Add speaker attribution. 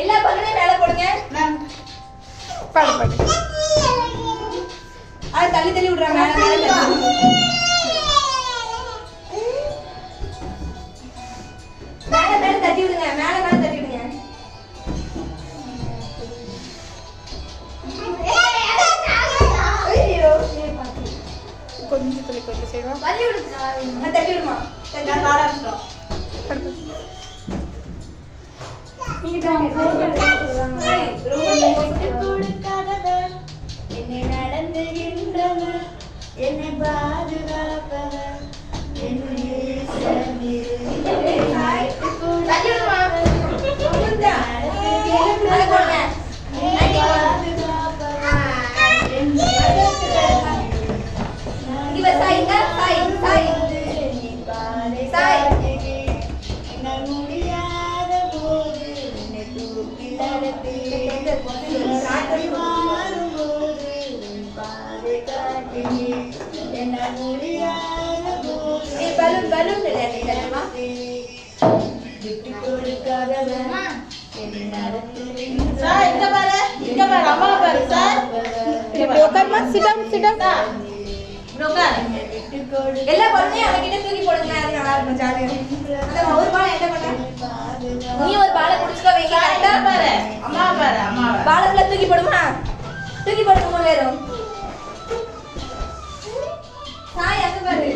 Speaker 1: எல்லா பக்கமே மேல போடுங்க.
Speaker 2: பாடு பாடு.
Speaker 1: அது தள்ளி தள்ளி விடுறா மேல மேல. மேல மேல தட்டி விடுங்க. மேல மேல தட்டி விடுங்க. ஐயோ
Speaker 2: கொஞ்சம் துளி கொஞ்சம் செய்வா.
Speaker 1: தள்ளி விடுங்க. நான் தட்டி விடுமா. நான் பாட ஆரம்பிச்சோம். என்னை நடந்துகின்றவர் என்னை பாதுகாப்பவர் எல்லா பாலையும் அவகிட்ட தூக்கி போடுங்க. அது நல்லா இருக்கும் ஜாலியா. அந்த ஒரு பாலை என்ன பண்ண? நீ ஒரு பாலை குடிச்சுக்க வைங்க. கரெக்டா பாரு. அம்மா பாரு. அம்மா பாலைல தூக்கி போடுமா? தூக்கி போடுங்க மூணு பேரும். சாய் அங்க பாரு.